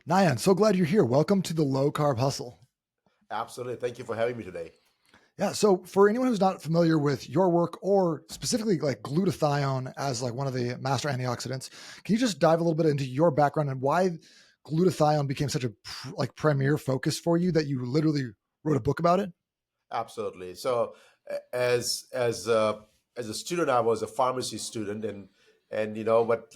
Nayan, so glad you're here. Welcome to the Low Carb Hustle. Absolutely. Thank you for having me today. Yeah, so for anyone who's not familiar with your work or specifically like glutathione as like one of the master antioxidants, can you just dive a little bit into your background and why glutathione became such a like premier focus for you that you literally wrote a book about it? Absolutely. So, as a student, I was a pharmacy student, and what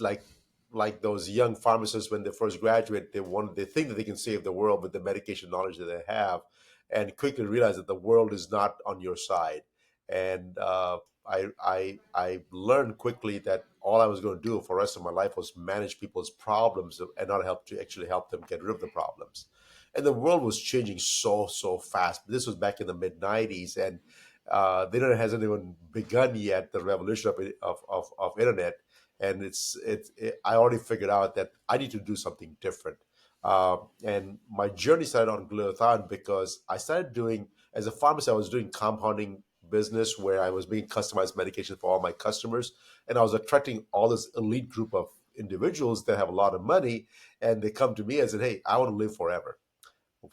like those young pharmacists when they first graduate, they think that they can save the world with the medication knowledge that they have, and quickly realize that the world is not on your side. And I learned quickly that all I was going to do for the rest of my life was manage people's problems and not help to actually help them get rid of the problems. And the world was changing so fast. This was back in the mid '90s, and the internet hasn't even begun yet. The revolution of internet, and I already figured out that I need to do something different. And my journey started on glutathione because I started doing, as a pharmacist, I was doing compounding business where I was making customized medication for all my customers, and I was attracting all this elite group of individuals that have a lot of money, and they come to me and said, "Hey, I want to live forever.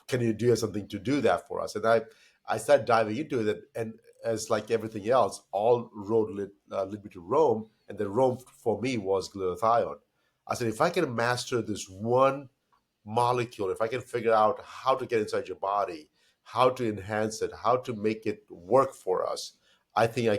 Can you do something to do that for us?" And I started diving into it, and as like everything else, all road led me to Rome, and then Rome for me was glutathione. I said, if I can master this one molecule, if I can figure out how to get inside your body, how to enhance it, how to make it work for us, I think I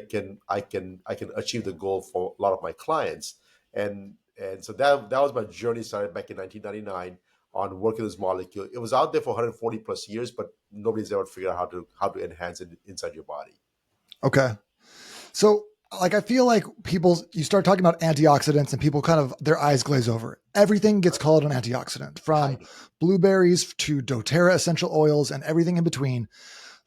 can achieve the goal for a lot of my clients. And so that was my journey. Started back in 1999 on working this molecule. It was out there for 140 plus years, but nobody's ever figured out how to enhance it inside your body. Okay. So like I feel like people you start talking about antioxidants and people kind of their eyes glaze over. Everything gets called an antioxidant from Right. blueberries to doTERRA essential oils and everything in between.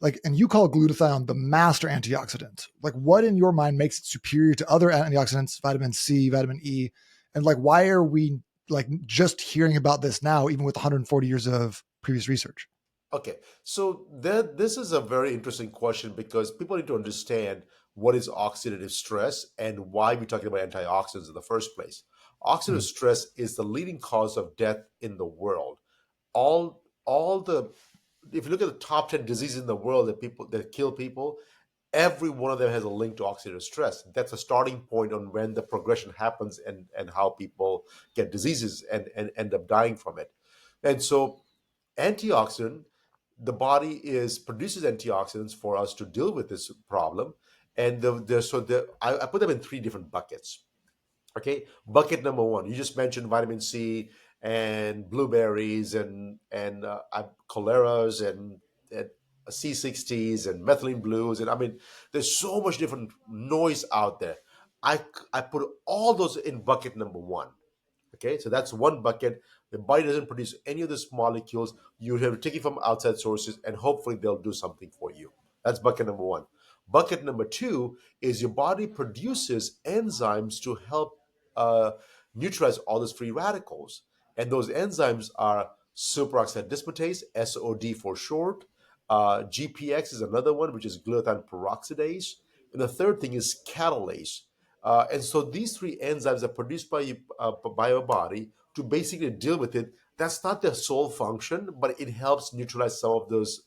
Like, and you call glutathione the master antioxidant. Like, what in your mind makes it superior to other antioxidants, vitamin C, vitamin E, and like, why are we like just hearing about this now, even with 140 years of previous research? Okay, so this is a very interesting question because people need to understand what is oxidative stress and why we're talking about antioxidants in the first place. Oxidative Mm. stress is the leading cause of death in the world. All the If you look at the top 10 diseases in the world that kill people, every one of them has a link to oxidative stress. That's a starting point on when the progression happens and how people get diseases and end up dying from it. And so antioxidant the body is produces antioxidants for us to deal with this problem, and I put them in three different buckets. Okay, bucket number one, you just mentioned vitamin C and blueberries and choleras and C60s and methylene blues, and I mean there's so much different noise out there. I put all those in bucket number one. Okay, so that's one bucket. The body doesn't produce any of these molecules. You have to take it from outside sources, and hopefully they'll do something for you. That's bucket number one. Bucket number two is your body produces enzymes to help uh, neutralize all those free radicals, and those enzymes are superoxide dismutase (SOD for short). GPX is another one, which is glutathione peroxidase, and the third thing is catalase. And so these three enzymes are produced by your body to basically deal with it. That's not their sole function, but it helps neutralize some of those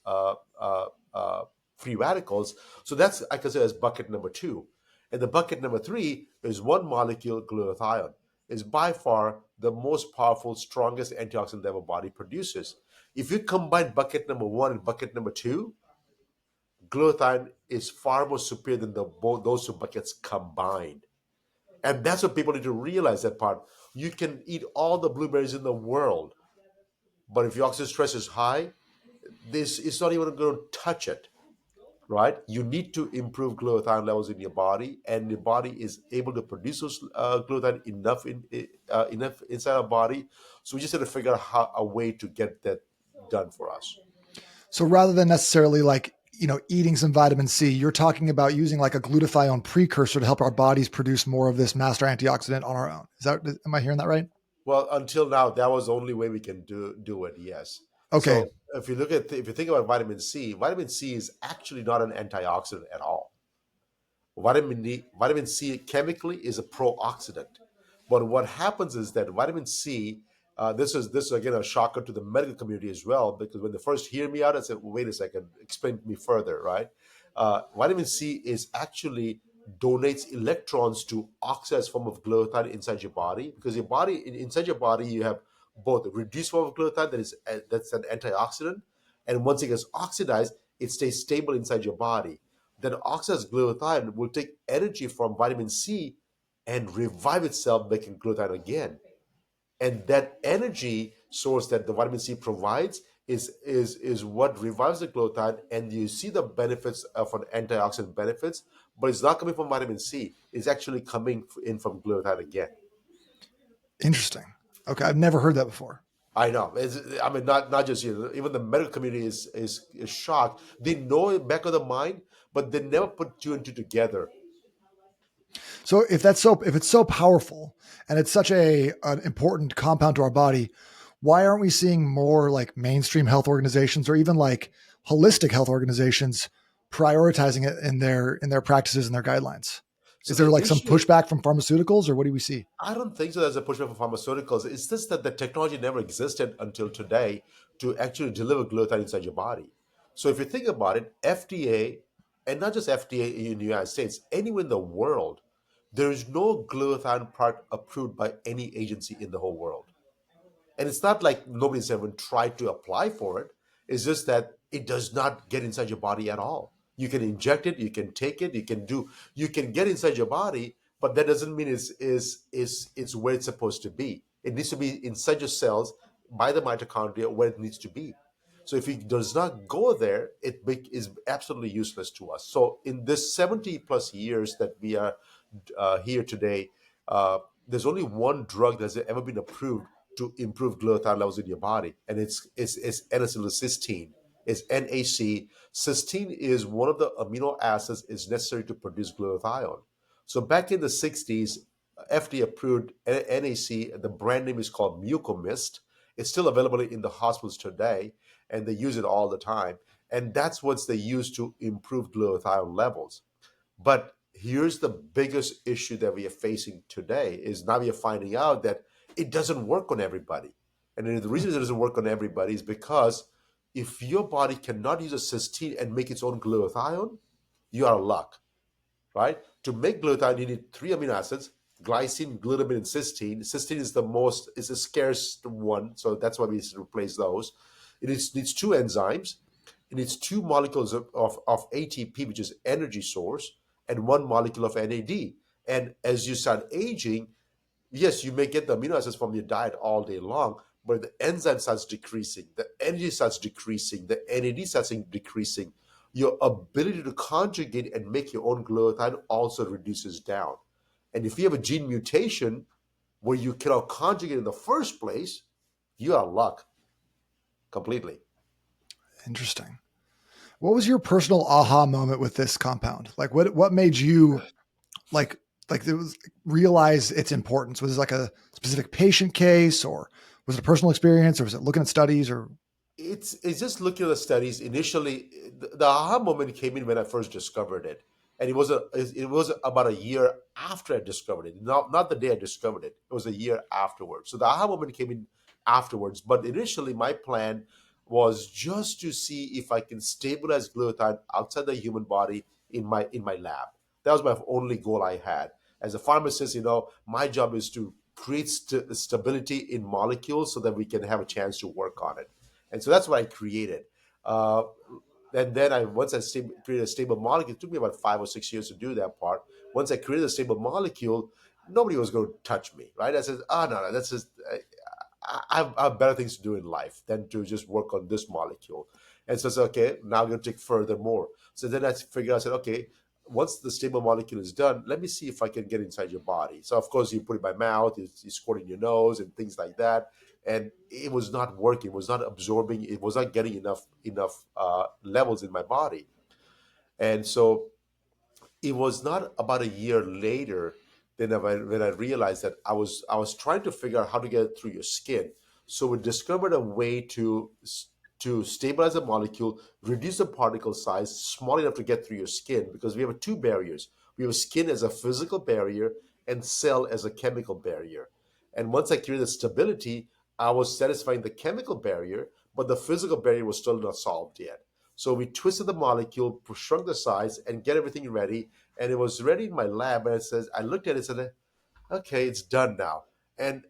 free radicals. So that's, I consider, as bucket number two. And the bucket number three is one molecule, glutathione, is by far the most powerful, strongest antioxidant that our body produces. If you combine bucket number one and bucket number two, glutathione is far more superior than both those two buckets combined. And that's what people need to realize, that part. You can eat all the blueberries in the world, but if your oxygen stress is high, this is not even going to touch it, right? You need to improve glutathione levels in your body, and your body is able to produce those glutathione enough inside our body. So we just have to figure out a way to get that done for us. So rather than necessarily like, eating some vitamin C, you're talking about using like a glutathione precursor to help our bodies produce more of this master antioxidant on our own. Am I hearing that right? Well, until now, that was the only way we can do it. Yes. Okay. So if you think about vitamin C is actually not an antioxidant at all. Vitamin C chemically is a pro-oxidant. But what happens is that vitamin C This is again a shocker to the medical community as well, because when they first hear me out, I said, "Wait a second, explain to me further." Right? Vitamin C is actually donates electrons to oxidized form of glutathione inside your body, because your body inside your body you have both a reduced form of glutathione that's an antioxidant, and once it gets oxidized, it stays stable inside your body. Then oxidized glutathione will take energy from vitamin C and revive itself, making glutathione again. And that energy source that the vitamin C provides is what revives the glutathione, and you see the benefits of an antioxidant benefits, but it's not coming from vitamin C. It's actually coming in from glutathione again. Interesting. Okay, I've never heard that before. I know. I mean, not just you. Even the medical community is shocked. They know it back of the mind, but they never put two and two together. So if it's so powerful and it's such a an important compound to our body, why aren't we seeing more like mainstream health organizations or even like holistic health organizations prioritizing it in their practices and their guidelines? So Is there the like some issue, pushback from pharmaceuticals or what do we see? I don't think so. There's a pushback for pharmaceuticals. It's just that the technology never existed until today to actually deliver glutathione inside your body. So if you think about it, FDA, and not just FDA in the United States, anywhere in the world, there is no glutathione product approved by any agency in the whole world. And it's not like nobody's ever tried to apply for it. It's just that it does not get inside your body at all. You can inject it, you can take it, you can get inside your body, but that doesn't mean it's where it's supposed to be. It needs to be inside your cells by the mitochondria where it needs to be. So if it does not go there, is absolutely useless to us. So in this 70 plus years that we are here today, uh, there's only one drug that's ever been approved to improve glutathione levels in your body, and it's N-acetylcysteine. It's NAC. Cysteine is one of the amino acids is necessary to produce glutathione. So back in the 60s, FDA approved NAC. The brand name is called Mucomist. It's still available in the hospitals today, and they use it all the time. And that's what they use to improve glutathione levels. But here's the biggest issue that we are facing today is now we are finding out that it doesn't work on everybody. And the reason it doesn't work on everybody is because if your body cannot use a cysteine and make its own glutathione, you are out of luck, right? To make glutathione, you need three amino acids: glycine, glutamine, and cysteine. Cysteine is the scarce one, so that's why we replace those. Needs two enzymes. It needs two molecules of ATP, which is energy source, and one molecule of NAD. And as you start aging, yes, you may get the amino acids from your diet all day long, but the enzyme starts decreasing, the energy starts decreasing, the NAD starts decreasing. Your ability to conjugate and make your own glutathione also reduces down. And if you have a gene mutation where you cannot conjugate in the first place, you are luck completely. Interesting. What was your personal aha moment with this compound? Like what made you like like it was realize its importance? Was it like a specific patient case or was it a personal experience or was it looking at studies or It's just looking at the studies. Initially, the aha moment came in when I first discovered it, and it was about a year after I discovered it. Not the day I discovered it. It was a year afterwards. So the aha moment came in afterwards. But initially, my plan was just to see if I can stabilize glutathione outside the human body in my lab. That was my only goal I had. As a pharmacist, my job is to create stability in molecules so that we can have a chance to work on it. And so that's what I created. Uh, and then created a stable molecule, it took me about 5 or 6 years to do that part. Once I created a stable molecule, nobody was going to touch me, right? I said, oh, no, that's just, I have better things to do in life than to just work on this molecule. And so I said, okay, now I'm going to take further more. So then I figured out, I said, okay, once the stable molecule is done, let me see if I can get inside your body. So of course you put it by mouth, you squirt in your nose and things like that, and it was not working. It was not absorbing. It was not getting enough levels in my body, and so it was not about a year later when I realized that I was trying to figure out how to get it through your skin. So we discovered a way to stabilize the molecule, reduce the particle size small enough to get through your skin, because we have two barriers. We have skin as a physical barrier and cell as a chemical barrier. And once I created the stability, I was satisfying the chemical barrier, but the physical barrier was still not solved yet. So we twisted the molecule, shrunk the size, and get everything ready. And it was ready in my lab. And it says, I looked at it and said, okay, it's done now. And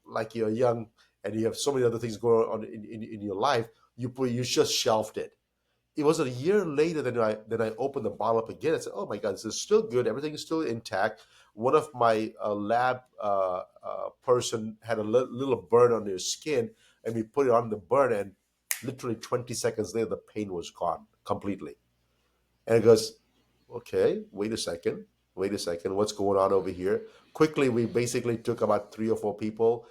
like you're young and you have so many other things going on in your life, you just shelved it. It was a year later that I opened the bottle up again and said, "Oh my God, this is still good. Everything is still intact." One of my lab person had a little burn on their skin, and we put it on the burn, and literally 20 seconds later, the pain was gone completely. And it goes, "Okay, wait a second, what's going on over here?" Quickly, we basically took about 3 or 4 people.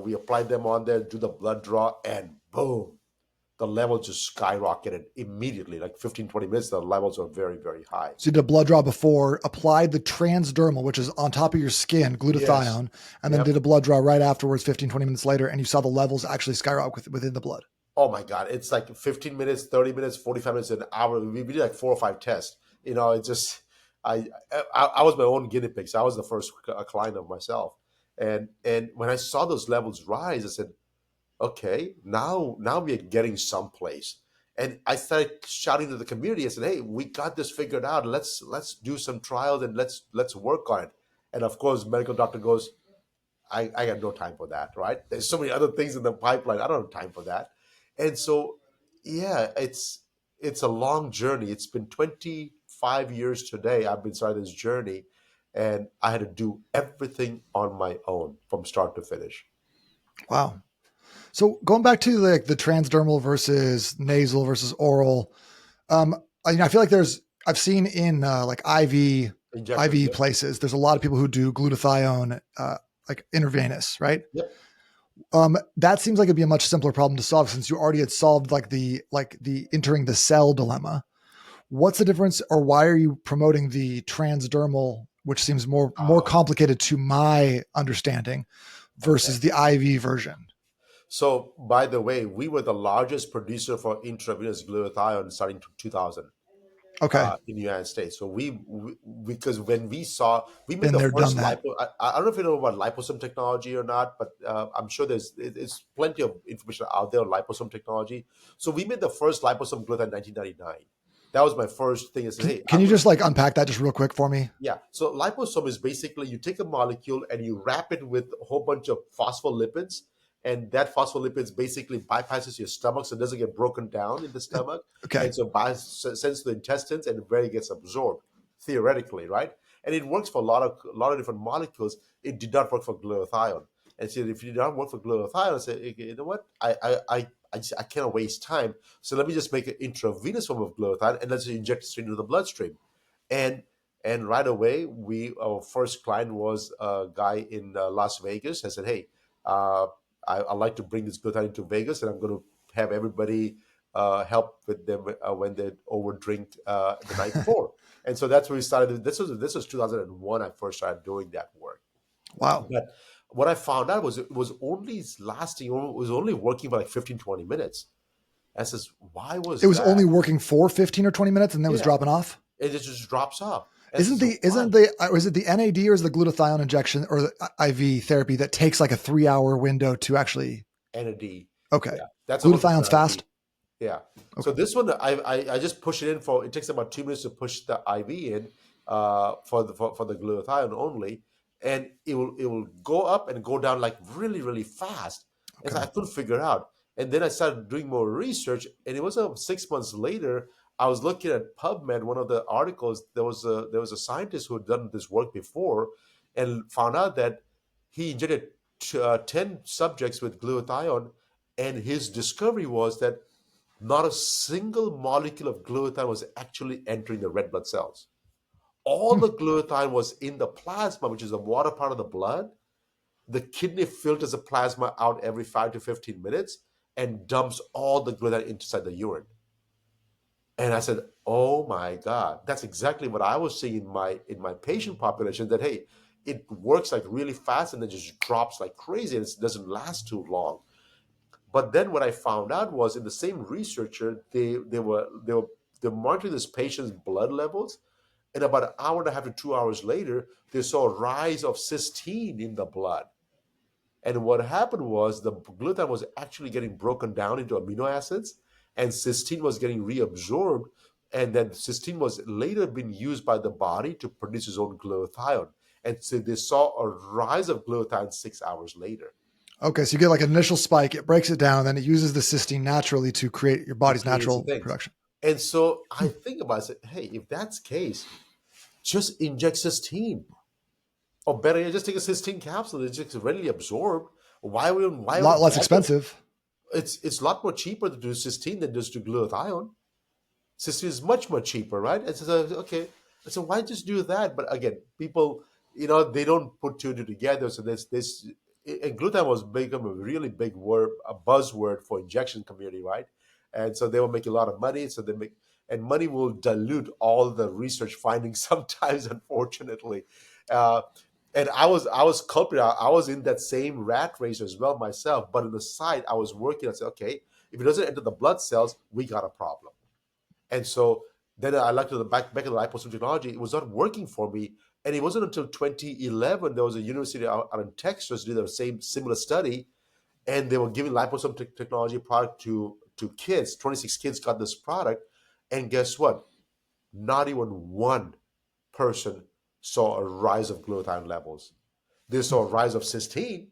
We applied them on there, do the blood draw, and boom, the levels just skyrocketed immediately. Like 15, 20 minutes, the levels are very, very high. So you did a blood draw before, applied the transdermal, which is on top of your skin, Yes. glutathione, and then Yep. did a blood draw right afterwards, 15, 20 minutes later, and you saw the levels actually skyrocket within the blood. Oh my God. It's like 15 minutes, 30 minutes, 45 minutes, an hour. We did like 4 or 5 tests. It just, I was my own guinea pig. So I was the first client of myself. And when I saw those levels rise, I said, okay, now we are getting someplace. And I started shouting to the community. I said, hey, we got this figured out. Let's do some trials and let's work on it. And of course, medical doctor goes, I got no time for that, right? There's so many other things in the pipeline. I don't have time for that. And so, yeah, it's a long journey. It's been 25 years today. I've been starting this journey, and I had to do everything on my own from start to finish. Wow. So going back to the transdermal versus nasal versus oral, I feel like I've seen in like Injections, IV yep, places, there's a lot of people who do glutathione, like intravenous, right? yep. That seems like it'd be a much simpler problem to solve since you already had solved like the entering the cell dilemma. What's the difference, or why are you promoting the transdermal, which seems more Oh, complicated to my understanding, okay. versus the IV version? So, by the way, we were the largest producer for intravenous glutathione starting to 2000. Okay, In the United States. So we because when we made been the there, done first that. lipo. I don't know if you know about liposome technology or not, but I'm sure there's plenty of information out there on liposome technology. So we made the first liposome glutathione in 1999. That was my first thing. I said, hey, Can I'm you going just to like unpack that just real quick for me? yeah. So liposome is basically you take a molecule and you wrap it with a whole bunch of phospholipids, and that phospholipids basically bypasses your stomach, so it doesn't get broken down in the It, stomach, okay, and so sends to the intestines, and where it gets absorbed theoretically, right? And it works for a lot of different molecules. It did not work for glutathione, and so if it did not work for glutathione, I said, "Okay, you know what? I cannot waste time. So let me just make an intravenous form of glutathione and let's inject it straight into the bloodstream." And and right away, our first client was a guy in Las Vegas. I said, "Hey, uh, I'd like to bring this glutathione to Vegas, and I'm going to have everybody help with them when they overdrink the night before." And so that's where we started. This was 2001. I first started doing that work. wow. But what I found out was it was only lasting. It was only working for like 15, 20 minutes. I says, "Why It was was that?" only working for 15 or 20 minutes and then was Yeah, dropping off. it just drops off. And I Isn't says, the "Why?" isn't the is it the NAD or is the glutathione injection or the IV therapy that takes like a 3 hour window to actually? NAD. Okay, Yeah, that's the one for glutathione's gravity. fast. Yeah. So Okay, this one, I just push it in for. It takes about 2 minutes to push the IV in for the glutathione only, and it will go up and go down like really really fast. As okay. I couldn't figure out, and then I started doing more research, and it was 6 months later. I was looking at PubMed, one of the articles. There was a scientist who had done this work before, and found out that he injected 10 subjects with glutathione, and his discovery was that not a single molecule of glutathione was actually entering the red blood cells. All Hmm. the glutathione was in the plasma, which is the water part of the blood. The kidney filters the plasma out every 5 to 15 minutes and dumps all the glutathione inside the urine. And I said, "Oh my God, that's exactly what I was seeing in my patient population. That hey, it works like really fast and then just drops like crazy, and it doesn't last too long." But then what I found out was in the same researcher, they were monitoring this patient's blood levels, and about an hour and a half to 2 hours later, they saw a rise of cysteine in the blood. And what happened was the glutathione was actually getting broken down into amino acids, and cysteine was getting reabsorbed. And then cysteine was later being used by the body to produce its own glutathione. And so they saw a rise of glutathione 6 hours later Okay, so you get like an initial spike, it breaks it down, then it uses the cysteine naturally to create your to body's create the natural things. production. And so Hmm. I think about it, I said, hey, if that's the case, just inject cysteine. Or better yet, just take a cysteine capsule. It's just readily absorbed. A Why would lot it less bother? expensive. It's a lot more cheaper to do cysteine than just do glutathione. Cysteine is much more cheaper, right? And so okay, so why just do that? But again, people, they don't put two and two together. So this and glutathione was become a really big word, a buzzword for injection community, right? And so they were making a lot of money. So they make and money will dilute all the research findings sometimes, unfortunately. Uh, and I was culprit. I was in that same rat race as well myself. But on the side, I was working. I said, okay, if it doesn't enter the blood cells, we got a problem. And so then I looked at the back of the liposome technology. It was not working for me. And it wasn't until 2011 there was a university out in Texas did the same similar study, and they were giving liposome technology product to kids. 26 kids got this product, and guess what? Not even one person saw a rise of glutathione levels. They Hmm. saw a rise of cysteine,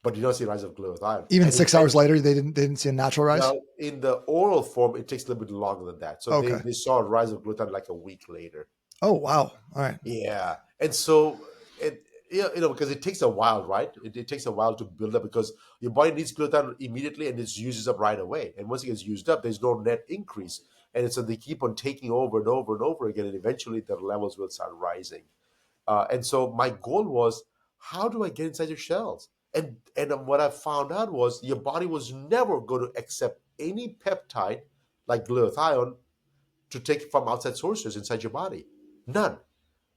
but you don't see a rise of glutathione. Even And in 6 hours fact, later, they didn't see a natural rise. well, in the oral form, it takes a little bit longer than that. So they, Okay. they saw a rise of glutathione like a week later. Oh wow. All right. Yeah, and so it because it takes a while, right? It takes a while to build up because your body needs glutathione immediately and it uses up right away. And once it gets used up, there's no net increase, and so they keep on taking over and over and over again, and eventually the levels will start rising. And so my goal was, how do I get inside your cells? And what I found out was your body was never going to accept any peptide like glutathione to take from outside sources inside your body. None.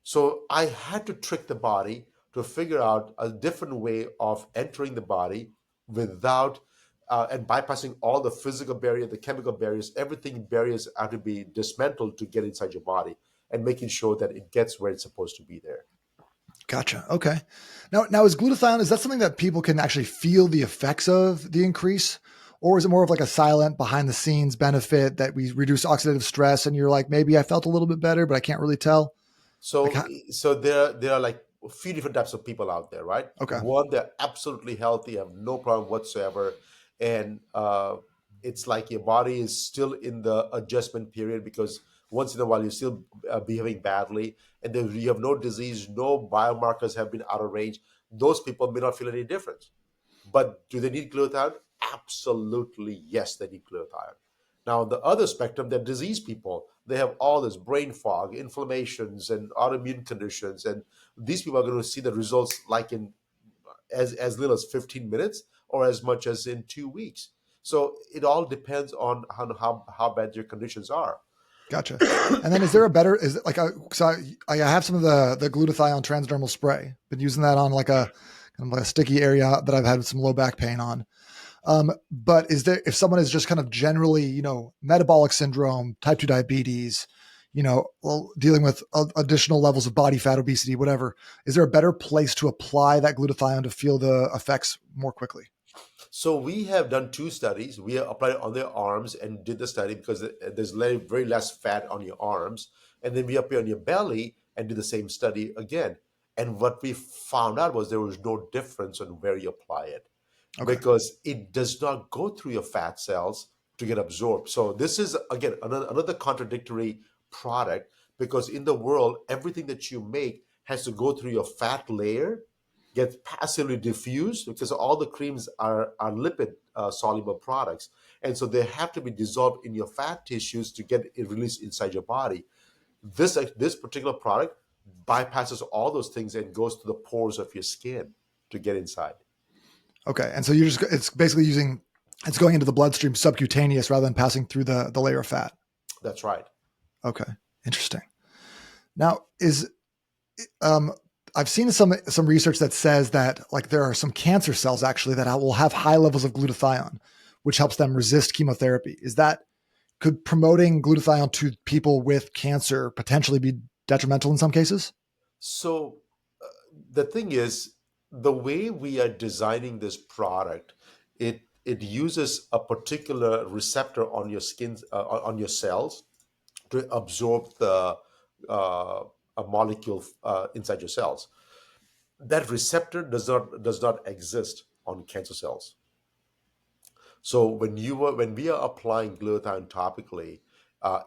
So I had to trick the body to figure out a different way of entering the body without and bypassing all the physical barrier, the chemical barriers, everything barriers have to be dismantled to get inside your body and making sure that it gets where it's supposed to be there. Gotcha. Okay. Now is glutathione, is that something that people can actually feel the effects of the increase? Or is it more of like a silent behind the scenes benefit that we reduce oxidative stress and you're like, maybe I felt a little bit better, but I can't really tell? Like, So, so there are like a few different types of people out there, right? okay. One, they're absolutely healthy, have no problem whatsoever, and it's like your body is still in the adjustment period because once in a while you're still behaving badly, and then you have no disease, no biomarkers have been out of range. Those people may not feel any difference. But do they need glutathione? Absolutely, yes, they need glutathione. Now, on the other spectrum, they're disease people. They have all this brain fog, inflammations, and autoimmune conditions, and these people are going to see the results like in as little as 15 minutes or as much as in 2 weeks. So it all depends on how bad your conditions are. Gotcha. And then is there a better, is it like, so I have some of the glutathione transdermal spray, been using that on like a kind of like a sticky area that I've had some low back pain on. But is there, if someone is just kind of generally, metabolic syndrome, type 2 diabetes, dealing with additional levels of body fat, obesity, whatever, is there a better place to apply that glutathione to feel the effects more quickly? So we have done two studies. We applied it on their arms and did the study because there's very less fat on your arms, and then we apply on your belly and did the same study again. And what we found out was there was no difference on where you apply it Okay. because it does not go through your fat cells to get absorbed. So this is again another contradictory product because in the world everything that you make has to go through your fat layer, get passively diffused because all the creams are lipid soluble products, and so they have to be dissolved in your fat tissues to get it released inside your body. This particular product bypasses all those things and goes to the pores of your skin to get inside. Okay. And so it's basically it's going into the bloodstream subcutaneous rather than passing through the layer of fat. That's right. Okay. Interesting. Now um, I've seen some research that says that like there are some cancer cells actually that will have high levels of glutathione, which helps them resist chemotherapy. Could promoting glutathione to people with cancer potentially be detrimental in some cases? So the thing is, the way we are designing this product, it uses a particular receptor on your skin, on your cells, to absorb the uh, a molecule inside your cells. That receptor does not exist on cancer cells. So when we are applying glutathione topically,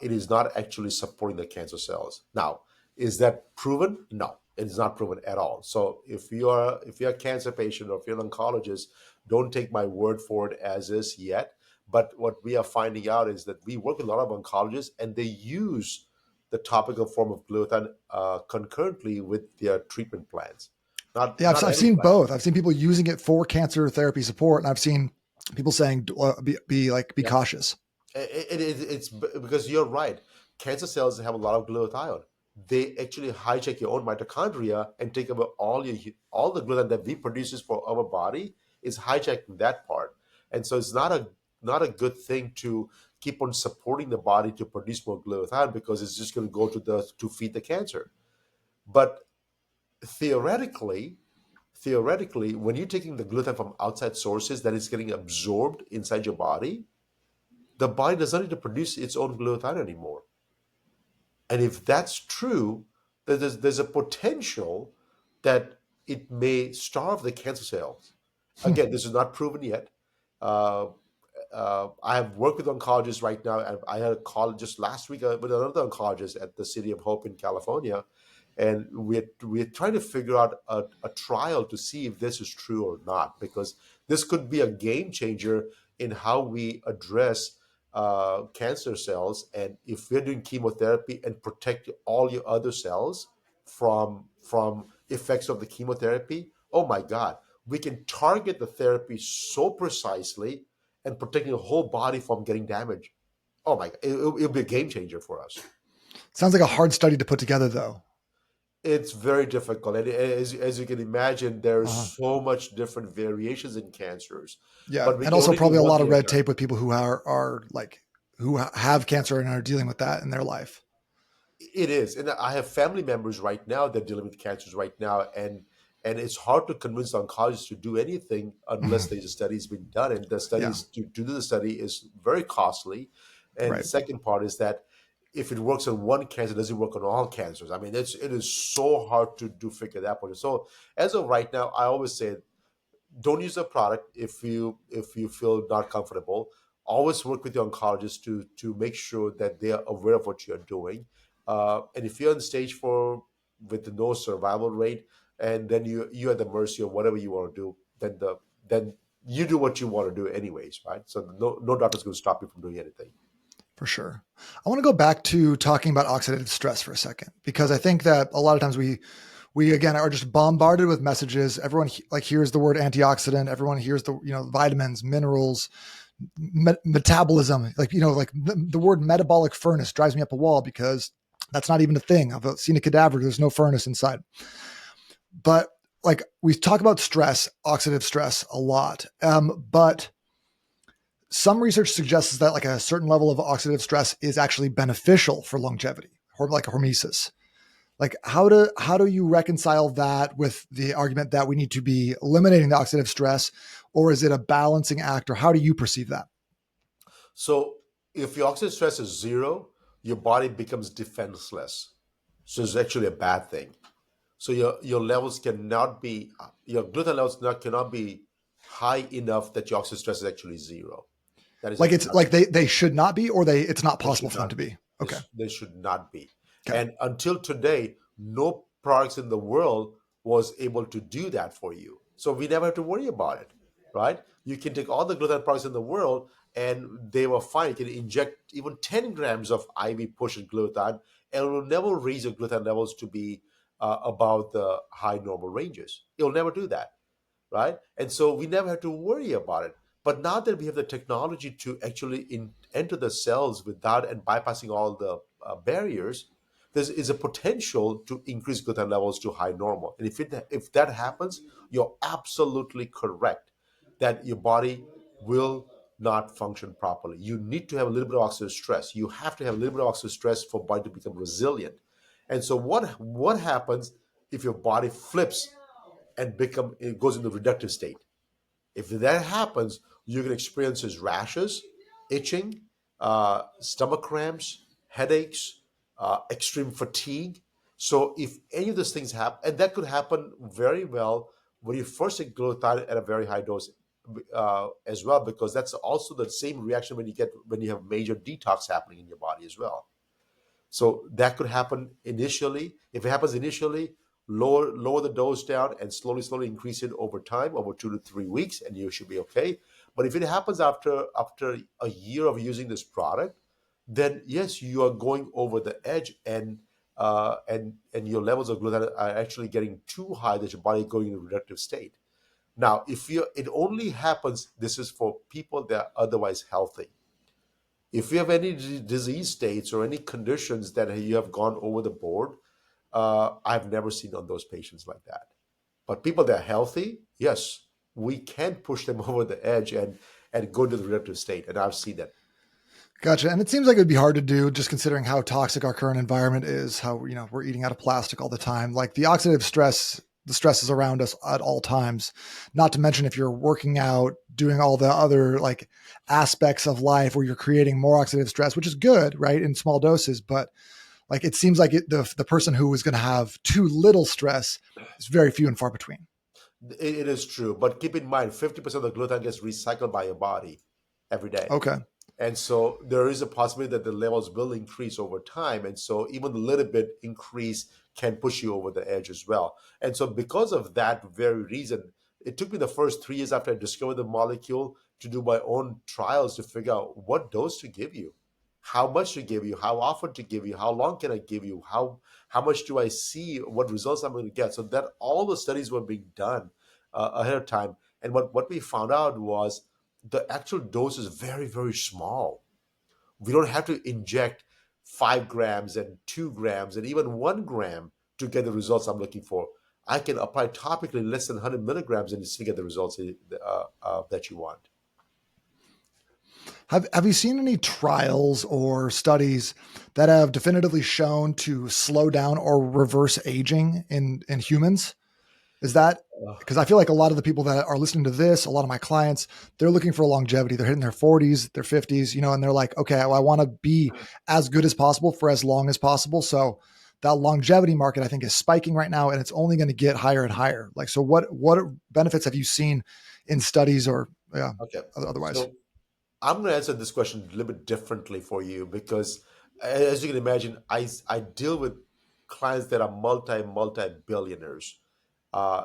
it is not actually supporting the cancer cells. Now, is that proven? No, it is not proven at all. So if you're a cancer patient or if you're an oncologist, don't take my word for it as is yet. But what we are finding out is that we work with a lot of oncologists, and they use the topical form of glutathione concurrently with their treatment plans. Not Yeah, not I've every seen plan. both. I've seen people using it for cancer therapy support, and I've seen people saying be Yeah. cautious. It's because you're right. Cancer cells have a lot of glutathione. They actually hijack your own mitochondria and take over all the glutathione that we produces for our body is hijacking that part. And so it's not a good thing to keep on supporting the body to produce more glutathione, because it's just going to go to feed the cancer. But theoretically, theoretically, when you're taking the glutathione from outside sources that is getting absorbed inside your body, the body does not need to produce its own glutathione anymore. And if that's true, then there's a potential that it may starve the cancer cells. Hmm. Again, this is not proven yet. Uh, I have worked with oncologists right now. I had a call just last week with another oncologist at the City of Hope in California, and we're trying to figure out a trial to see if this is true or not, because this could be a game changer in how we address cancer cells. And if we're doing chemotherapy and protect all your other cells from effects of the chemotherapy, oh my God, we can target the therapy so precisely and protecting the whole body from getting damaged. Oh my God, it'll be a game changer for us. Sounds like a hard study to put together, though. It's very difficult, and as you can imagine, there's Uh-huh. so much different variations in cancers, Yeah, but we and can also only do probably a one lot of thing at a red time. tape with people who are like have cancer and are dealing with that in their life. It is, and I have family members right now that are dealing with cancers right now, and it's hard to convince oncologists to do anything unless Mhm. there's a study's been done, and the Yeah, studies to do the study is very costly. And the right. second part is that if it works on one cancer, it doesn't work on all cancers. I mean, it is so hard to figure that point. So as of right now, I always say don't use the product if you feel not comfortable. Always work with your oncologist to make sure that they are aware of what you're doing. And if you're on stage 4 with no survival rate, and then you're at the mercy of whatever you want to do, then you do what you want to do anyways, right? So no doctor's going to stop you from doing anything. For sure. I want to go back to talking about oxidative stress for a second, because I Okay. think that a lot of times we again are just bombarded with messages. Everyone like hears the word antioxidant. Everyone hears the vitamins, minerals, metabolism. Like like the word metabolic furnace drives me up a wall because that's not even a thing. I've seen a cadaver. There's no furnace inside. But like we talk about stress, oxidative stress a lot. But some research suggests that like a certain level of oxidative stress is actually beneficial for longevity, or like hormesis. Like how do you reconcile that with the argument that we need to be eliminating the oxidative stress, or is it a balancing act, or how do you perceive that? So if your oxidative stress is zero, your body becomes defenseless. So it's actually a bad thing. So your levels cannot be your glutathione levels cannot be high enough that your oxidative stress is actually zero. That is Like actually it's not like true. they should not be, or it's not They possible should for them to not be. be. Okay. They should not be. Okay. And until today, no products in the world was able to do that for you. So we never have to worry about it, right? You can take all the glutathione products in the world and they were fine. You can inject even 10 grams of IV push in glutathione, and it will never raise your glutathione levels to be above the high normal ranges. It will never do that, right? And so we never had to worry about it. But now that we have the technology to actually enter the cells without and bypassing all the barriers, there is a potential to increase glutathione levels to high normal. And if that happens, you're absolutely correct that your body will not function properly. You need to have a little bit of oxidative stress. You have to have a little bit of oxidative stress for body to become resilient. And so what happens if your body flips and become it goes into reductive state. If that happens, you can experience rashes, itching, stomach cramps, headaches, extreme fatigue. So if any of those things happen, and that could happen very well when you first take glutathione at a very high dose as well, because that's also the same reaction when you have major detox happening in your body as well. So that could happen initially. If it happens initially, lower the dose down and slowly increase it over time, over 2 to 3 weeks, and you should be okay. But if it happens after a year of using this product, then yes, you are going over the edge, and your levels of glutathione are actually getting too high that your body is going into a reductive state. Now, if you it only happens, this is for people that are otherwise healthy. If you have any disease states or any conditions that you have gone over the board, I've never seen on those patients like that. But people that are healthy, yes, we can push them over the edge and go to the reductive state, and I've seen that. Gotcha. And it seems like it'd be hard to do just considering how toxic our current environment is, how, we're eating out of plastic all the time. Like the oxidative stress, the stress is around us at all times. Not to mention if you're working out, doing all the other like aspects of life where you're creating more oxidative stress, which is good, right? In small doses. But like it seems like the person who is going to have too little stress is very few and far between. It is true, but keep in mind, 50% of the glutathione gets recycled by your body every day. Okay. And so there is a possibility that the levels will increase over time. And so even a little bit increase can push you over the edge as well. And so because of that very reason, it took me the first 3 years after I discovered the molecule to do my own trials to figure out what dose to give you, how much to give you, how often to give you, how long can I give you, how much do I see, what results I'm going to get. So that all the studies were being done ahead of time. And what we found out was the actual dose is very, very small. We don't have to inject 5 grams and 2 grams and even 1 gram to get the results I'm looking for. I can apply topically less than 100 milligrams and you still get the results that you want. Have you seen any trials or studies that have definitively shown to slow down or reverse aging in humans? Is that because I feel like a lot of the people that are listening to this, a lot of my clients, they're looking for longevity. They're hitting their 40s, their 50s, and they're like, okay, well, I want to be as good as possible for as long as possible. So that longevity market, I think, is spiking right now, and it's only going to get higher and higher. Like, so what benefits have you seen in studies or Okay. otherwise? So I'm going to answer this question a little bit differently for you because, as you can imagine, I deal with clients that are multi billionaires.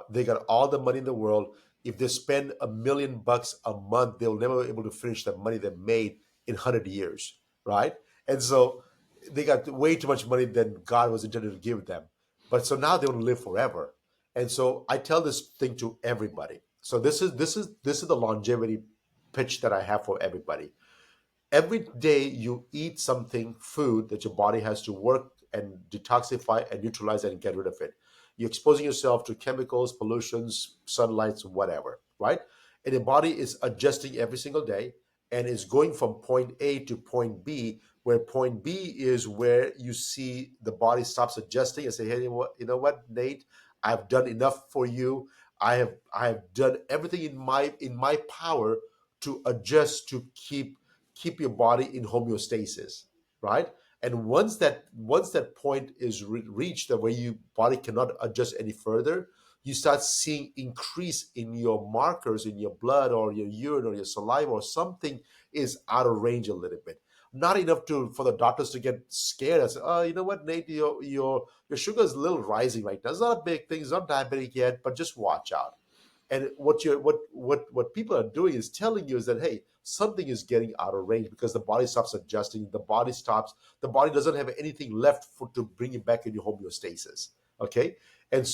They got all the money in the world. If they spend $1 million a month, they'll never be able to finish the money they made in 100 years, right? And so they got way too much money than God was intended to give them. But so now they want to live forever. And so I tell this thing to everybody. So this is the longevity pitch that I have for everybody. Every day you eat something, food that your body has to work and detoxify and neutralize and get rid of it. You're exposing yourself to chemicals, pollutions, sunlights, whatever, right? And your body is adjusting every single day and is going from point A to point B, where point B is where you see the body stops adjusting and say, hey, you know what, Nate, I've done enough for you. I have done everything in my power to adjust to keep your body in homeostasis, right? And once that point is reached, that where your body cannot adjust any further, you start seeing increase in your markers in your blood or your urine or your saliva or something is out of range a little bit. Not enough to for the doctors to get scared and say, oh, you know what, Nate, your sugar is a little rising right now. It's not a big thing, it's not diabetic yet, but just watch out. And what people are doing is telling you is that hey, something is getting out of range because the body stops adjusting. The body doesn't have anything left to bring you back in your homeostasis. Okay, and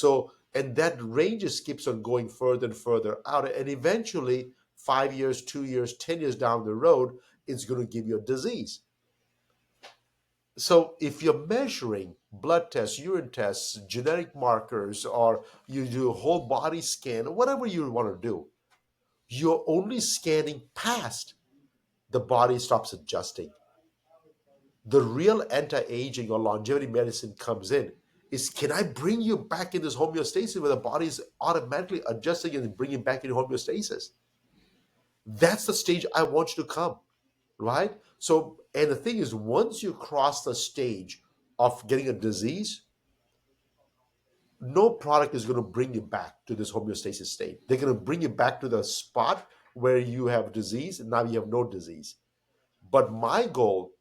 that range just keeps on going further and further out, and eventually 5 years, 2 years, 10 years down the road, it's going to give you a disease. So if you're measuring blood tests, urine tests, genetic markers, or you do a whole body scan, or whatever you want to do, you're only scanning past the body stops adjusting. The real anti-aging or longevity medicine comes in is, can I bring you back in this homeostasis where the body is automatically adjusting and bringing back into homeostasis? That's the stage I want you to come, right? So, and the thing is, once you cross the stage of getting a disease, no product is going to bring you back to this homeostasis state. They're going to bring you back to the spot where you have disease and now you have no disease. But my goal,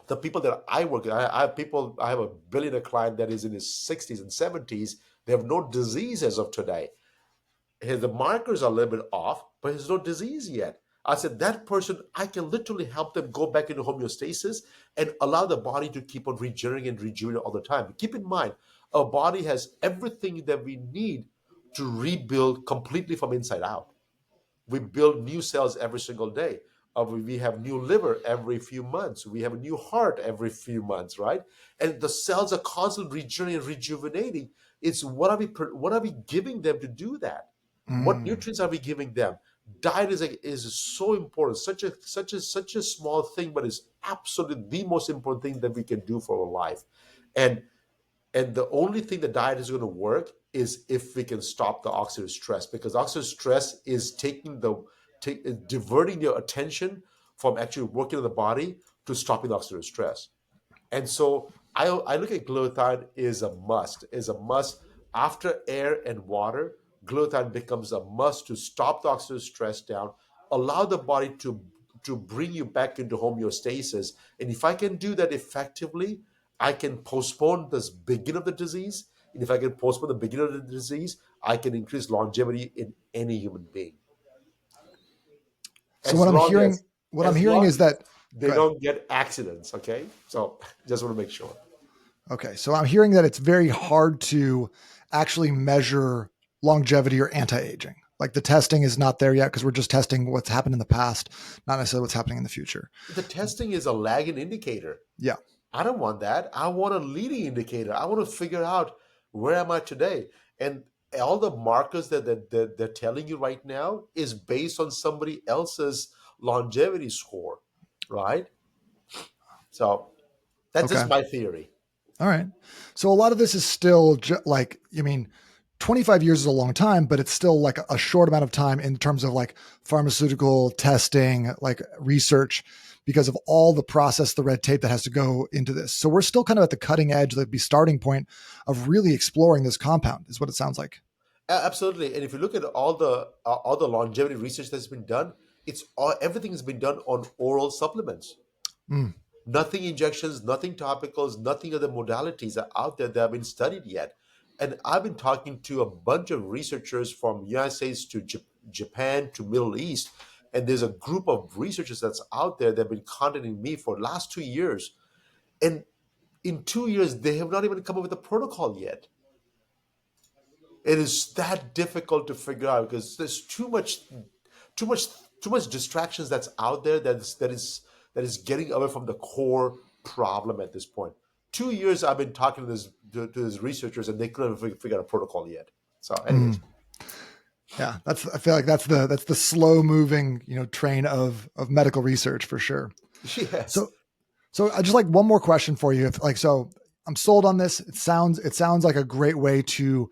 the people that I work with, I have people, I have a billionaire client that is in his 60s and 70s. They have no disease as of today. The markers are a little bit off, but there's no disease yet. I said, that person, I can literally help them go back into homeostasis and allow the body to keep on regenerating and rejuvenating all the time. Keep in mind, our body has everything that we need to rebuild completely from inside out. We build new cells every single day. We have new liver every few months. We have a new heart every few months, right? And the cells are constantly regenerating and rejuvenating. It's what are we giving them to do that? What Mm. nutrients are we giving them? Diet is so important. Such a small thing, but it's absolutely the most important thing that we can do for our life. And and the only thing the diet is going to work is if we can stop the oxidative stress, because oxidative stress is diverting your attention from actually working on the body to stopping the oxidative stress. And so I look at glutathione is a must after air and water. Glutathione becomes a must to stop the oxidative stress down, allow the body to bring you back into homeostasis. And if I can do that effectively, I can postpone this beginning of the disease. And if I can postpone the beginning of the disease, I can increase longevity in any human being. So As long as what I'm as hearing long is that, they go ahead. don't get accidents. Okay. So just want to make sure. Okay. So I'm hearing that it's very hard to actually measure longevity or anti-aging. Like the testing is not there yet because we're just testing what's happened in the past, not necessarily what's happening in the future. The testing is a lagging indicator. Yeah. I don't want that. I want a leading indicator. I want to figure out where am I today. And all the markers that they're telling you right now is based on somebody else's longevity score, right? So that's Okay. just my theory. All right. So a lot of this is still like, I mean, 25 years is a long time, but it's still like a short amount of time in terms of like pharmaceutical testing, like research, because of all the process, the red tape that has to go into this. So we're still kind of at the cutting edge, the starting point of really exploring this compound, is what it sounds like. Absolutely. And if you look at all the longevity research that's been done, it's all everything has been done on oral supplements. Mm, Nothing injections, nothing topicals, nothing other modalities are out there that have been studied yet. And I've been talking to a bunch of researchers from United States to Japan to Middle East, and there's a group of researchers that's out there that have been contacting me for the last 2 years. And in 2 years, they have not even come up with a protocol yet. It is that difficult to figure out because there's too much too much distractions that's out there that is getting away from the core problem at this point. 2 years I've been talking to these researchers and they couldn't figure out a protocol yet. So anyways. mm. Yeah, I feel like that's the slow moving, train of medical research for sure. Yes. So I just like one more question for you. If like so, I'm sold on this. It sounds like a great way to,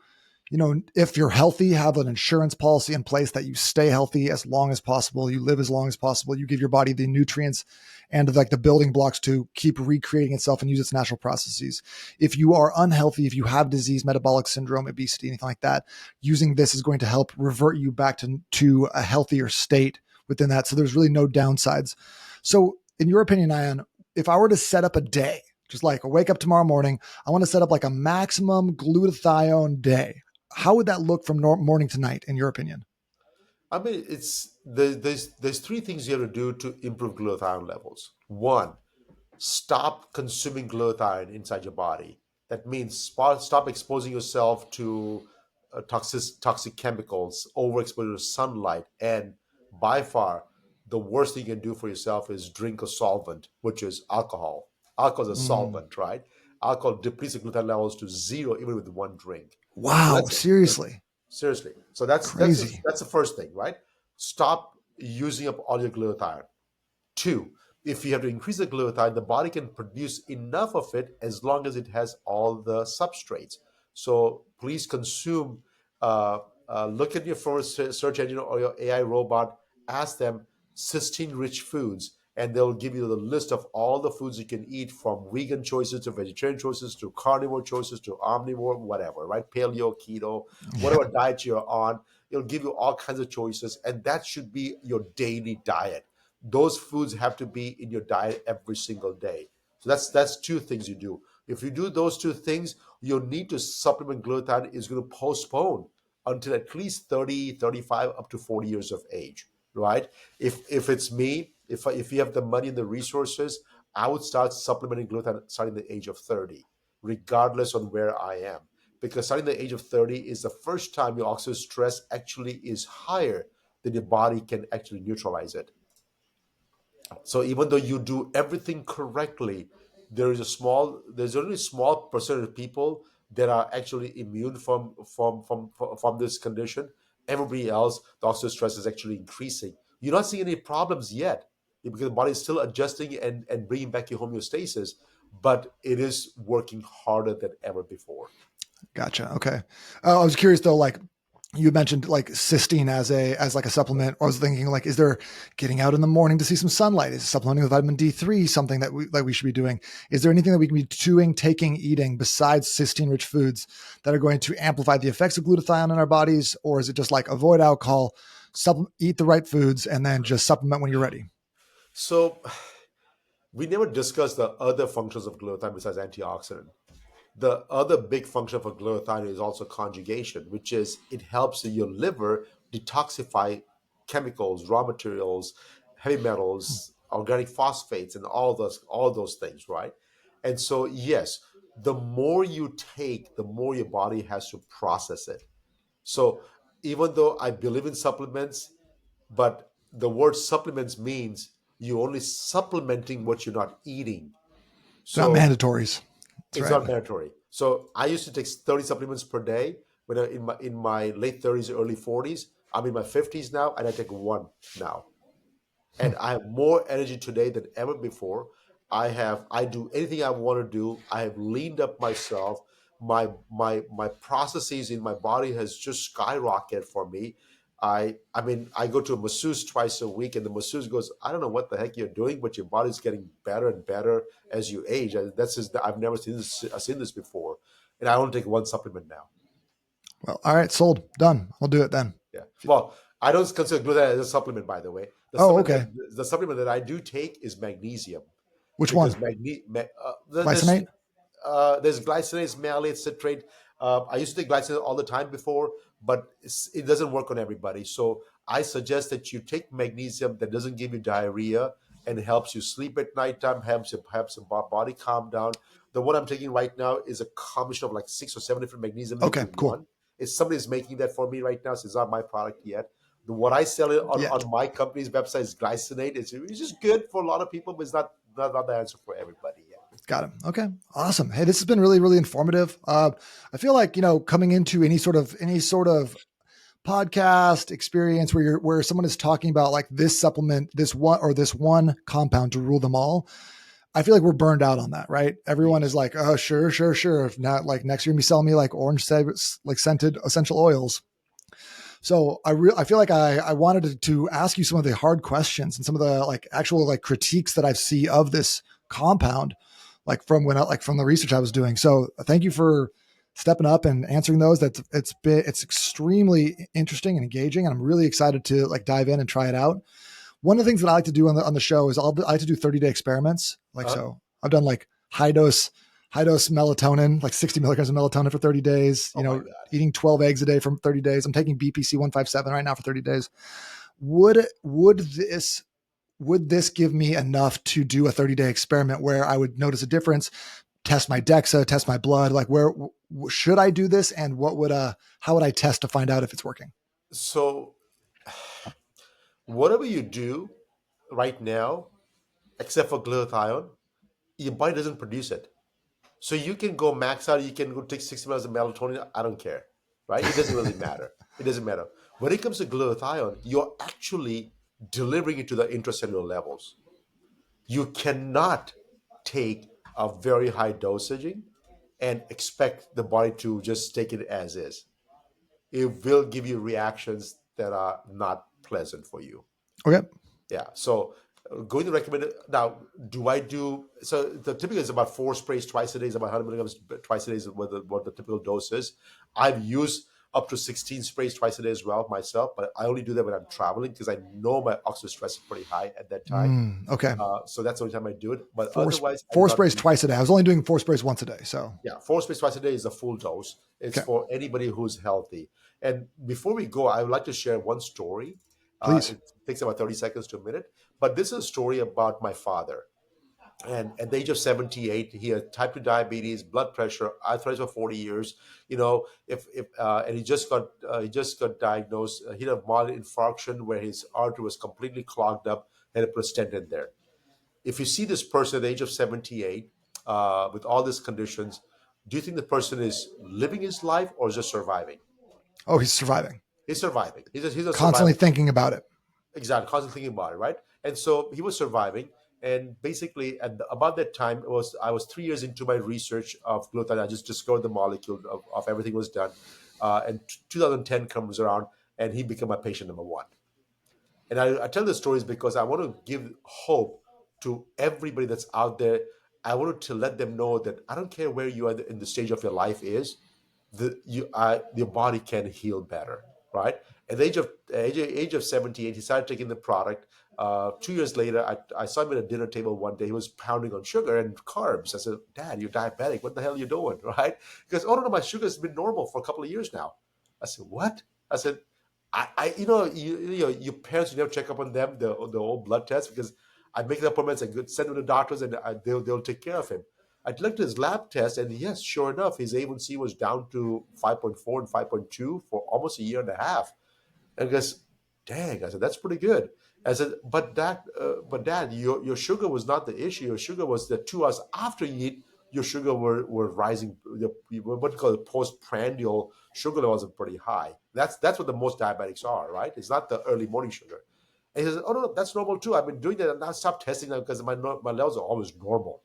if you're healthy, have an insurance policy in place that you stay healthy as long as possible. You live as long as possible. You give your body the nutrients and like the building blocks to keep recreating itself and use its natural processes. If you are unhealthy, if you have disease, metabolic syndrome, obesity, anything like that, using this is going to help revert you back to a healthier state within that. So there's really no downsides. So in your opinion, Nayan, if I were to set up a day, just like a wake up tomorrow morning, I want to set up like a maximum glutathione day. How would that look from morning to night, in your opinion? I mean, there's three things you have to do to improve glutathione levels. One, stop consuming glutathione inside your body. That means stop exposing yourself to toxic chemicals, overexposure to sunlight, and by far the worst thing you can do for yourself is drink a solvent, which is alcohol. Alcohol is a Mm. solvent, right? Alcohol depletes the glutathione levels to zero even with one drink. So Wow, seriously, seriously. So that's crazy. that's the first thing, right? Stop using up all your glutathione. Two, If you have to increase the glutathione, the body can produce enough of it as long as it has all the substrates. So please consume. Uh, Look at your first search engine or your AI robot. Ask them cysteine-rich foods, and they'll give you the list of all the foods you can eat, from vegan choices to vegetarian choices to carnivore choices to omnivore, whatever, right? Paleo, keto, Yeah. whatever diet you're on. It'll give you all kinds of choices, and that should be your daily diet. Those foods have to be in your diet every single day. So that's two things you do. If you do those two things, your need to supplement glutathione is going to postpone until at least 30, 35, up to 40 years of age, right? If it's me, if you have the money and the resources, I would start supplementing glutathione starting the age of 30, regardless on where I am. Because starting the age of 30 is the first time your oxidative stress actually is higher than your body can actually neutralize it. So even though you do everything correctly, there's only a small percentage of people that are actually immune from this condition. Everybody else, the oxidative stress is actually increasing. You're not seeing any problems yet because the body is still adjusting and bringing back your homeostasis, but it is working harder than ever before. Gotcha. Okay. I was curious though, like you mentioned like cysteine as like a supplement. I was thinking like, is there getting out in the morning to see some sunlight? Is supplementing with vitamin D3 something that we should be doing? Is there anything that we can be doing, taking, eating besides cysteine rich foods that are going to amplify the effects of glutathione in our bodies? Or is it just like avoid alcohol, eat the right foods, and then just supplement when you're ready? So we never discussed the other functions of glutathione besides antioxidant. The other big function for glutathione is also conjugation, which is it helps your liver detoxify chemicals, raw materials, heavy metals, organic phosphates, and all those things, right? And so, yes, the more you take, the more your body has to process it. So, even though I believe in supplements, but the word supplements means you're only supplementing what you're not eating. They're not So mandatories. That's it's right. not mandatory. So I used to take 30 supplements per day when in my late 30s, early 40s. I'm in my 50s now, and I take one now, and I have more energy today than ever before. I do anything I want to do. I have leaned up myself. My processes in my body has just skyrocketed for me. I mean I go to a masseuse twice a week, and the masseuse goes, I don't know what the heck you're doing, but your body's getting better and better as you age. And that's just, I've never seen this before, and I only take one supplement now. Well, all right, sold, done. I'll do it then. Yeah. Well, I don't consider glutathione as a supplement, by the way. Oh, okay. The supplement that I do take is magnesium, Which because one? there's Glycinate? glycinate, malate, citrate. I used to take glycinate all the time before, but it doesn't work on everybody. So I suggest that you take magnesium that doesn't give you diarrhea and helps you sleep at nighttime, helps your body calm down. The one I'm taking right now is a combination of like 6 or 7 different magnesium into Okay, cool. one. If somebody's making that for me right now, so it's not my product yet. What I sell it Yet. on my company's website is glycinate. It's just good for a lot of people, but it's not the answer for everybody yet. Got him. Okay. Awesome. Hey, this has been really, really informative. I feel like, coming into any sort of podcast experience where someone is talking about like this supplement, this one compound to rule them all. I feel like we're burned out on that, right? Everyone is Yes. like, oh, sure, sure, sure. If not, like next year, be selling me like like scented essential oils. So I feel like I wanted to ask you some of the hard questions and some of the like actual like critiques that I see of this compound, like from the research I was doing. So thank you for stepping up and answering those. It's extremely interesting and engaging, and I'm really excited to like dive in and try it out. One of the things that I like to do on the show is I like to do 30-day experiments. Like, Uh, so I've done like high dose melatonin, like 60 milligrams of melatonin for 30 days, oh my God. eating 12 eggs a day for 30 days. I'm taking BPC 157 right now for 30 days. Would this give me enough to do a 30-day experiment where I would notice a difference, test my DEXA, test my blood, like where should I do this, and how would I test to find out if it's working? So whatever you do right now, except for glutathione, your body doesn't produce it. So you can go max out, you can go take 60 minutes of melatonin. I don't care, right? It doesn't really matter. It doesn't matter. When it comes to glutathione, you're actually delivering it to the intracellular levels. You cannot take a very high dosaging and expect the body to just take it as is. It will give you reactions that are not pleasant for you. Okay. Yeah. So going to recommend it now. Do I do so? The typical is about 4 sprays twice a day, is about 100 milligrams twice a day is what the typical dose is. I've used up to 16 sprays twice a day as well myself, but I only do that when I'm traveling because I know my oxidative stress is pretty high at that time. Okay. So that's the only time I do it. But Four otherwise, I do four not sprays do. twice a day. I was only doing 4 sprays once a day. So Yeah, 4 sprays twice a day is a full dose. It's okay, for anybody who's healthy. And before we go, I would like to share one story. please. It takes about 30 seconds to a minute, but this is a story about my father. And at the age of 78, he had type 2 diabetes, blood pressure, arthritis for 40 years. If and he just got diagnosed. He had a mild infarction where his artery was completely clogged up, had to put a stent in there. If you see this person at the age of 78 with all these conditions, do you think the person is living his life or just surviving? Oh, he's surviving. He's surviving. He's a Constantly survival. thinking about it. Exactly, constantly thinking about it, right? And so he was surviving. And basically, about that time, I was 3 years into my research of glutathione. I just discovered the molecule of everything was done. And 2010 comes around, and he became my patient number one. And I tell the stories because I want to give hope to everybody that's out there. I wanted to let them know that I don't care where you are in the stage of your life is, your body can heal better, right? At the age of 78, he started taking the product. 2 years later, I saw him at a dinner table one day. He was pounding on sugar and carbs. I said, "Dad, you're diabetic. What the hell are you doing?" Right? Because, "Oh no, my sugar's been normal for a couple of years now." I said, "What?" I said, your parents, you never check up on them, the old blood test, because I make the appointments and send them to doctors, and they'll take care of him. I looked at his lab test, and yes, sure enough, his A1C was down to 5.4 and 5.2 for almost a year and a half. And I goes, "Dang," I said, "that's pretty good." I said, but Dad, your sugar was not the issue. Your sugar was that 2 hours after you eat, your sugar were rising. What you call it, postprandial sugar levels are pretty high. That's what the most diabetics are, right? It's not the early morning sugar." And he says, "Oh no, that's normal too. I've been doing that, and I stopped testing that because my levels are always normal."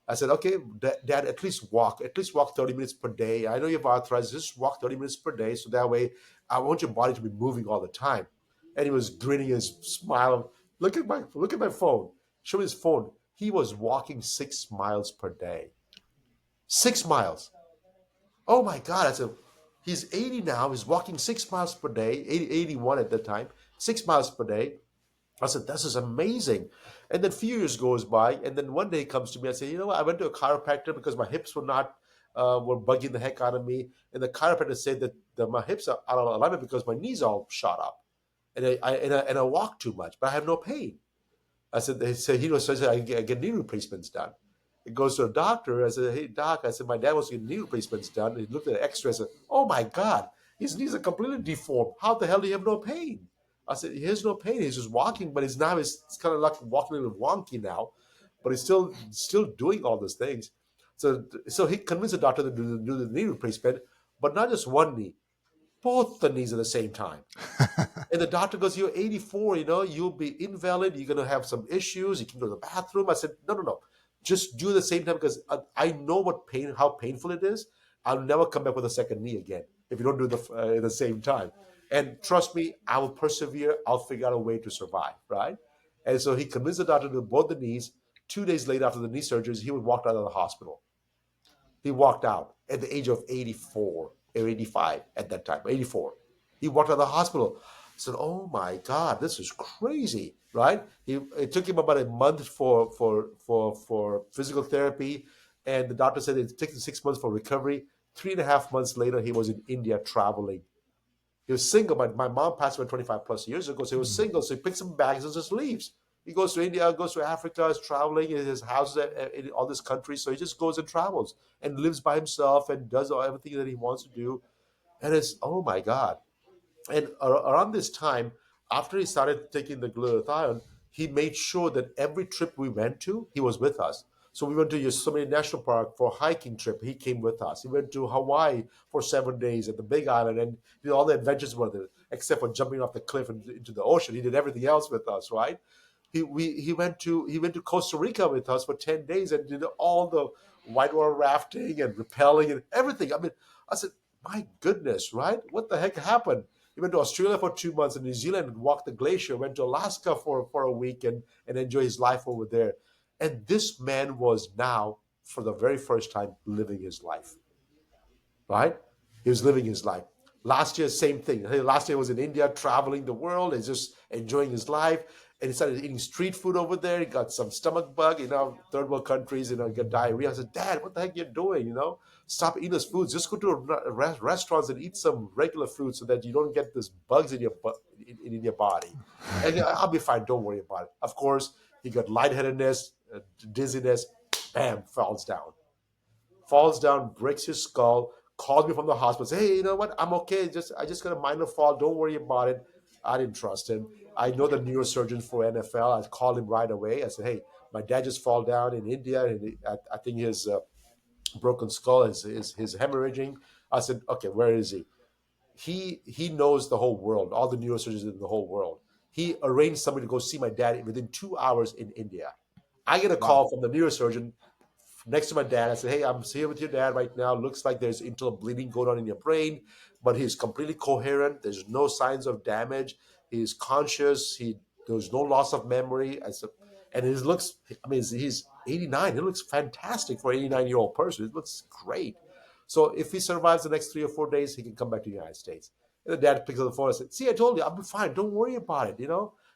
I said, "Okay, Dad, at least walk 30 minutes per day. I know you have arthritis, just walk 30 minutes per day. So that way, I want your body to be moving all the time." And he was grinning and smiling. Look at my phone. Show me his phone. He was walking 6 miles per day. 6 miles. Oh my God. I said, he's 80 now. He's walking 6 miles per day, 81 at that time, 6 miles per day. I said, "This is amazing." And then a few years goes by, and then one day he comes to me and said, "You know what? I went to a chiropractor because my hips were bugging the heck out of me." And the chiropractor said that my hips are out of alignment because my knees all shot up. And I walk too much, but I have no pain. I said, they said, says I get knee replacements done. It goes to a doctor. I said, "Hey, doc," I said, "my dad wants to get knee replacements done." He looked at the x-ray and said, "Oh my God, his knees are completely deformed. How the hell do you have no pain?" I said, "He has no pain. He's just walking, but it's kind of like walking a little wonky now, but he's still doing all those things." So he convinced the doctor to do the knee replacement, but not just one knee, both the knees at the same time. And the doctor goes, "You're 84, you'll be invalid. You're going to have some issues. You can go to the bathroom." I said, "No, no, no. Just do it at the same time because I know how painful it is. I'll never come back with a second knee again if you don't do at the same time. And trust me, I will persevere. I'll figure out a way to survive, right?" And so he convinced the doctor to do both the knees. 2 days later, after the knee surgeries, he would walk out of the hospital. He walked out at the age of 84 or 85 at that time, 84. He walked out of the hospital. I said, "Oh my God, this is crazy," right? It took him about a month for physical therapy. And the doctor said it took him 6 months for recovery. 3.5 months later, he was in India traveling. He was single. My mom passed away 25 plus years ago, so he was single. So he picks up bags and just leaves. He goes to India, goes to Africa, is traveling in his houses in all these countries. So he just goes and travels and lives by himself and does everything that he wants to do. And it's, oh my God. And around this time, after he started taking the glutathione, he made sure that every trip we went to, he was with us. So we went to Yosemite National Park for a hiking trip. He came with us. He went to Hawaii for 7 days at the Big Island and did all the adventures with it, except for jumping off the cliff and into the ocean. He did everything else with us, right? He went to Costa Rica with us for 10 days and did all the whitewater rafting and rappelling and everything. I mean, I said, my goodness, right? What the heck happened? He went to Australia for 2 months and New Zealand and walked the glacier. Went to Alaska for a week and enjoy his life over there. And this man was now, for the very first time, living his life, right? He was living his life. Last year, same thing. Last year was in India, traveling the world, and just enjoying his life. And he started eating street food over there. He got some stomach bug, third world countries, got diarrhea. I said, Dad, what the heck are you doing? Stop eating those foods. Just go to restaurants and eat some regular food so that you don't get these bugs in your body. And I'll be fine. Don't worry about it. Of course, he got lightheadedness, dizziness, bam, falls down, breaks his skull, calls me from the hospital, says, hey, you know what? I'm okay. I just got a minor fall. Don't worry about it. I didn't trust him. I know the neurosurgeon for NFL. I called him right away. I said, hey, my dad just fall down in India, and I think his broken skull is hemorrhaging. I said, okay, where is he? He knows the whole world, all the neurosurgeons in the whole world. He arranged somebody to go see my dad within 2 hours in India. I get a Wow. call from the neurosurgeon next to my dad. I said, hey, I'm here with your dad right now. Looks like there's internal bleeding going on in your brain, but he's completely coherent. There's no signs of damage. He's conscious. There's no loss of memory. I said, and he looks, I mean, he's 89. He looks fantastic for an 89-year-old person. It looks great. So if he survives the next 3 or 4 days, he can come back to the United States. And the dad picks up the phone and said, see, I told you, I'll be fine. Don't worry about it.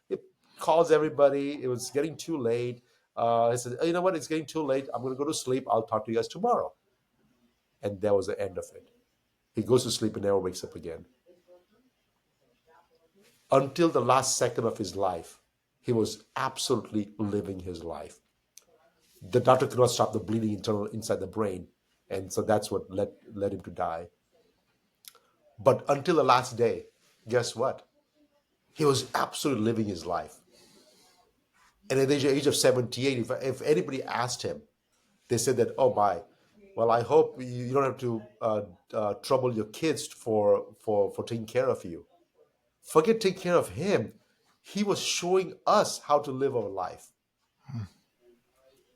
It calls everybody. It was getting too late. I said, you know what? It's getting too late. I'm going to go to sleep. I'll talk to you guys tomorrow. And that was the end of it. He goes to sleep and never wakes up again. Until the last second of his life, he was absolutely living his life. The doctor could not stop the bleeding inside the brain. And so that's what led him to die. But until the last day, guess what? He was absolutely living his life. And at the age of 78, if anybody asked him, they said that, oh my, well, I hope you don't have to trouble your kids for taking care of you. Forget taking care of him. He was showing us how to live our life.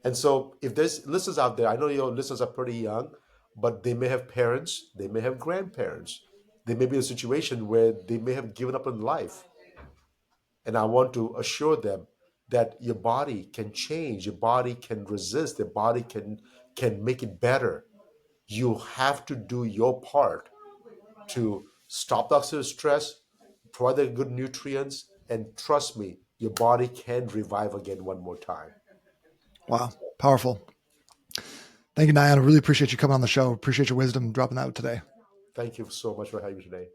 And so if there's listeners out there, I know your listeners are pretty young, but they may have parents, they may have grandparents. They may be in a situation where they may have given up on life. And I want to assure them that your body can change, your body can resist, your body can make it better. You have to do your part to stop the oxidative stress, provide the good nutrients, and trust me, your body can revive again one more time. Wow. Powerful. Thank you, Nayan. I really appreciate you coming on the show. Appreciate your wisdom dropping that today. Thank you so much for having me today.